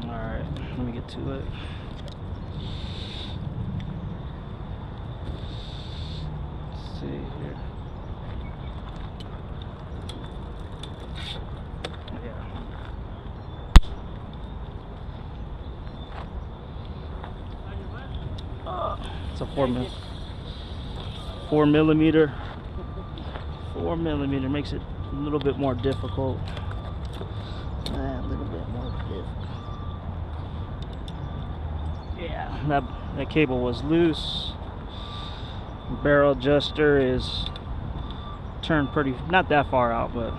Alright, let me get to it. Let's see here. It's a 4 millimeter. 4 millimeter makes it a little bit more difficult. A little bit more difficult. Yeah, that cable was loose. Barrel adjuster is turned pretty, not that far out, but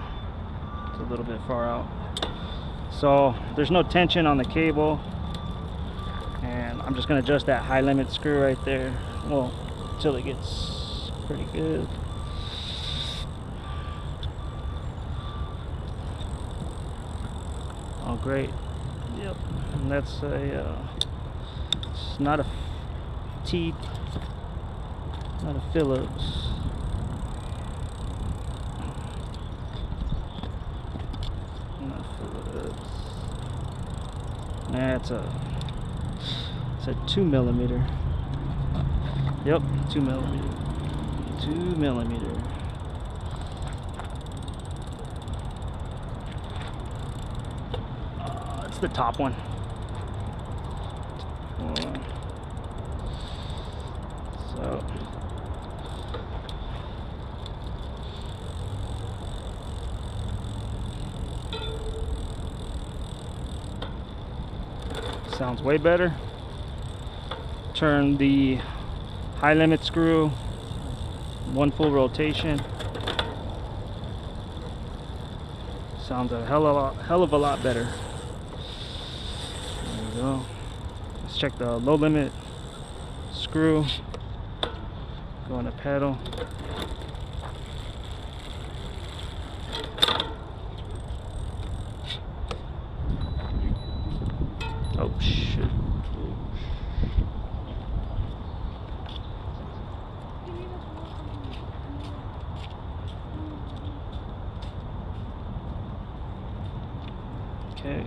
it's a little bit far out. So there's no tension on the cable, and I'm just going to adjust that high limit screw right there, well, until it gets pretty good. Oh great, yep, and that's a it's not a T, not a Phillips. Not Phillips. Nah, it's a 2 millimeter. Yep, 2 millimeter. 2 millimeter. It's the top one. So sounds way better. Turn the high limit screw 1 full rotation. Sounds a hell of a lot better. There we go. Let's check the low limit screw. Go on the pedal. Oh shit. Okay.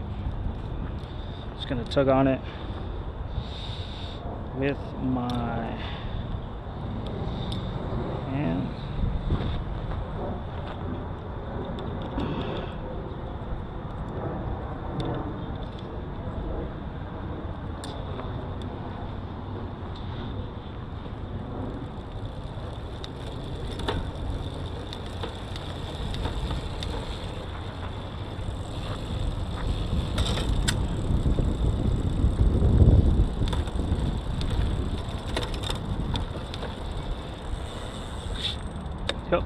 Just gonna tug on it with my hand. Yep,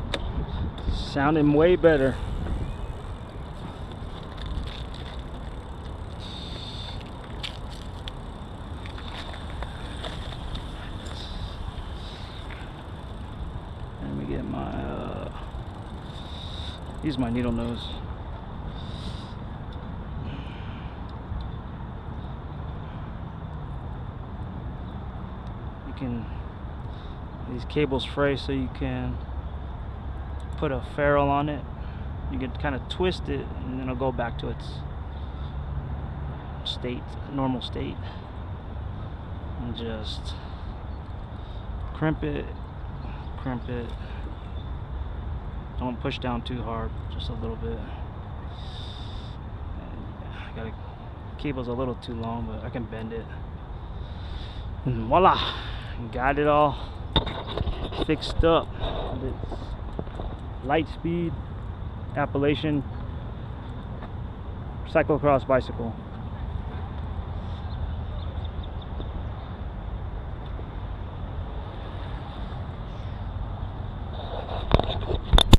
sounding way better. Let me get my use my needle nose. You can, these cables fray, so you can put a ferrule on it. You can kind of twist it, and then it'll go back to its state, normal state, and just crimp it. Don't push down too hard, just a little bit. And cable's a little too long, but I can bend it. And voila, got it all fixed up. It's Lite Speed Appalachian cyclocross bicycle.